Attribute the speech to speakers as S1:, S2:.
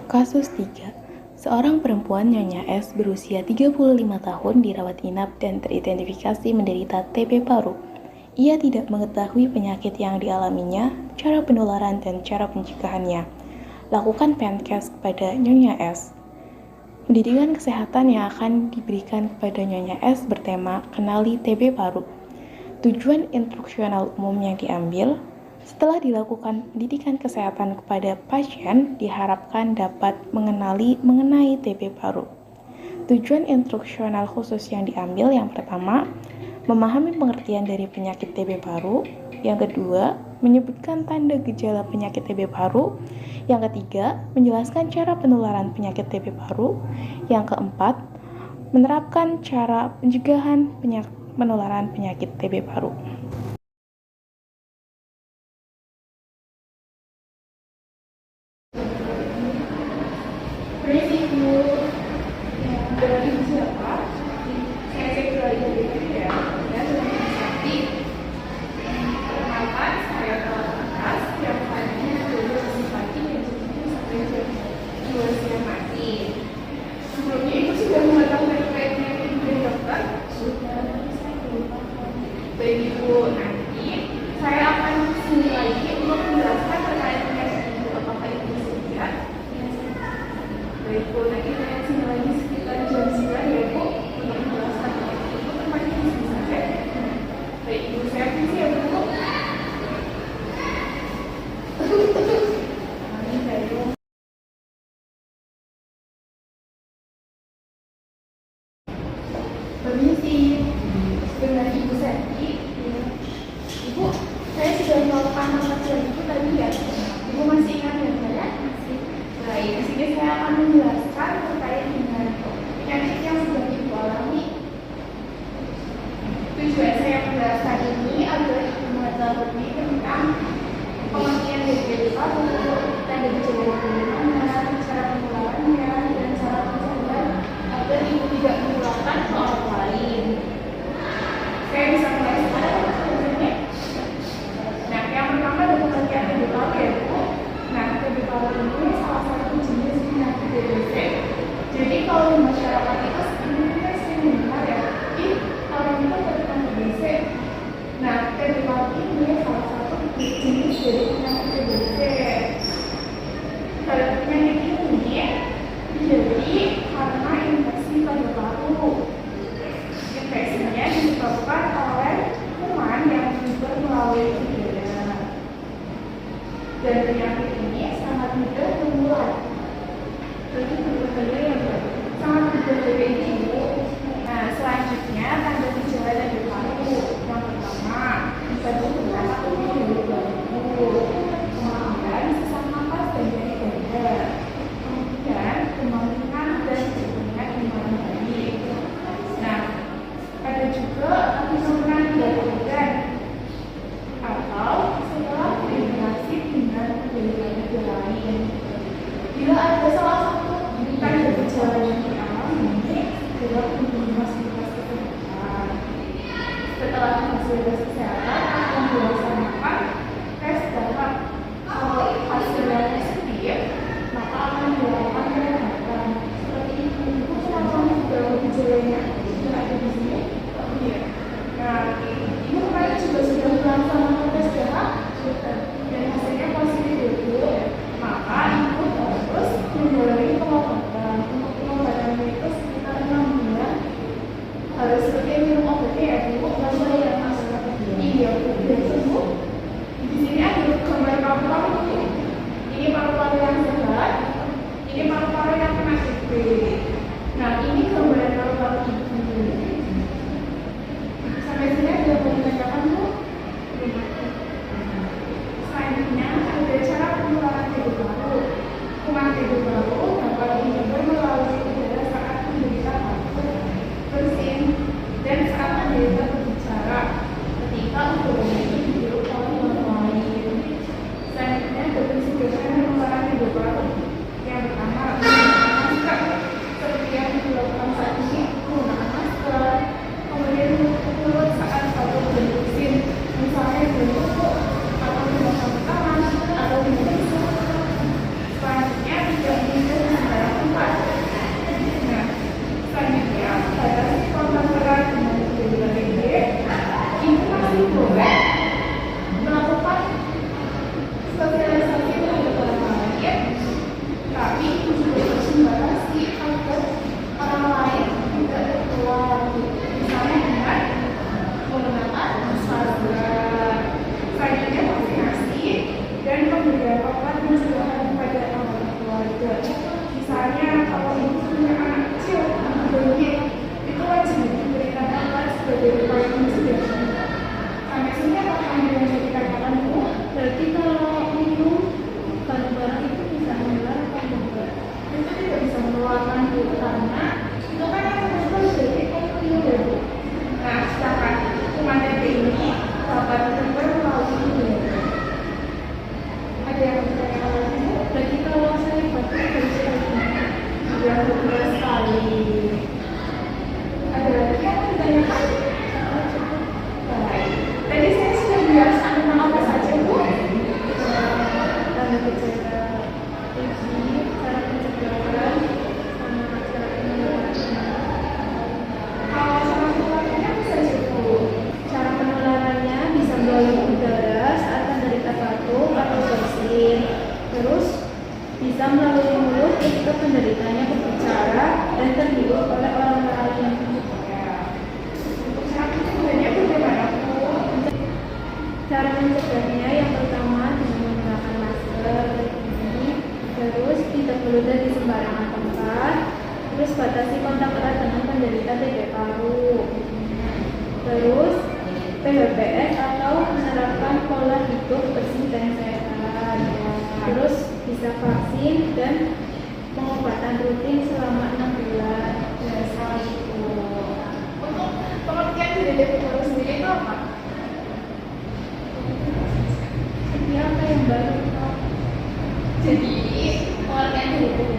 S1: Kasus 3. Seorang perempuan Nyonya S berusia 35 tahun dirawat inap dan teridentifikasi menderita TB paru. Ia tidak mengetahui penyakit yang dialaminya, cara penularan dan cara pencegahannya. Lakukan PNCAS kepada Nyonya S. Pendidikan kesehatan yang akan diberikan kepada Nyonya S bertema Kenali TB paru. Tujuan instruksional umum yang diambil. Setelah dilakukan pendidikan kesehatan kepada pasien, diharapkan dapat mengenai TB paru. Tujuan instruksional khusus yang diambil yang pertama, memahami pengertian dari penyakit TB paru. Yang kedua, menyebutkan tanda gejala penyakit TB paru. Yang ketiga, menjelaskan cara penularan penyakit TB paru. Yang keempat, menerapkan cara pencegahan penularan penyakit TB paru.
S2: Dari siapa? Saya seksualitas ya. Dan dengan sakti. Perkenalkan saya telah atas yang tadinya dulu simpati dan sampai dua siang mati. Sebelumnya ibu sudah mengetahui terkaitnya dari dokter? Sudah. Baik ibu, nanti saya akan kesini lagi untuk menjelaskan terkait penyakit ibu. Apakah ibu sedia? Baik ibu, nanti saya kesini lagi sekitar jam 9 ya Bu, untuk menjelaskan itu tempatnya di sini saja. Baik ibu, saya permisi ya Bu. Permisi, dengan Ibu Santi. Ibu, saya sudah melakukan hal kecil itu tadi ya. Ibu masih ingat ya saya? Baik, di sini saya akan menjelaskan terkait dengan penyakit yang sedang ibu alami. Tujuan saya menjelaskan ini agar ibu mengetahui tentang pengertian dari TB paru, tanda gejala bagaimana, cara penularannya, dan cara pencegahan agar ibu tidak menularkan ke orang lain. Saya bisa mulai sekarang sebenarnya. Nah, yang pertama adalah pengertian TB paru ya Bu. Nah, TB paru ini salah satu jenis penyakit TBC. Jadi kalau di masyarakat itu sebenarnya sering mendengar ya, orang itu terkena TBC. Nah, TB paru ini salah satu jenis dari penyakit TBC. Kalau penyakit ini jadi karena infeksi pada paru. Infeksinya disebabkan oleh kuman yang menyebar melalui udara. Dan penyakit ini sangat mudah menular. Jadi berbahaya yang sangat berbahaya ini. Nah, selanjutnya tanda gejala dari paru. Yang pertama, bisa bergerak atau dari bahu. Kemudian sesak napas dan nyeri dada. Kemudian demam ringan dan sebenarnya di malam hari. Nah, ada juga penurunan berat badan atau setelah berinteraksi dengan gejala lain. Bila ada salah satu tanda gejala yang dialami, segera kunjungi fasilitas kesehatan. Setelah fasilitas kesehatan akan dilaksanakan tes darah. Kalau hasilnya positif, maka akan dilakukan perawatan. Seperti itu, kalau gejalanya sudah ada di sini. Iya. Nah, ibu kemarin juga sudah melaksanakan tes darah dan hasilnya positif itu. Maka ibu harus menjalani pengobatan. Untuk pengobatannya itu sekitar 6 bulan. Harus rutin minum obatnya ya ibu, lalu yang masuk ke betul sekali. Ada lagi yang mau ditanyakan? Baik. Tadi saya sudah menjelaskan tentang apa saja, Bu?
S3: Tanda gejala TB, cara pencegahan, sama cara penularannya.
S2: Kalau cara penularannya apa saja, Bu?
S3: Cara penularannya bisa melalui udara saat menderita batuk atau bersin. Terus bisa melalui mulut ketika penderitanya berbicara dan terhirup oleh orang lain.
S2: Ya. Untuk cara pencegahannya bagaimana, Bu?
S3: Cara mencegahnya yang pertama dengan menggunakan masker ini, terus tidak berludah di sembarangan tempat, terus batasi kontak erat dengan penderita TB paru, terus PHBS atau menerapkan pola hidup bersih dan sehat, terus bisa vaksin dan pengobatan rutin selama 6 bulan.
S2: Ya, sekali, Bu. Untuk pengertian dari TB paru sendiri itu apa?
S3: Ini apa yang baru?
S2: Jadi, pengertian dari TB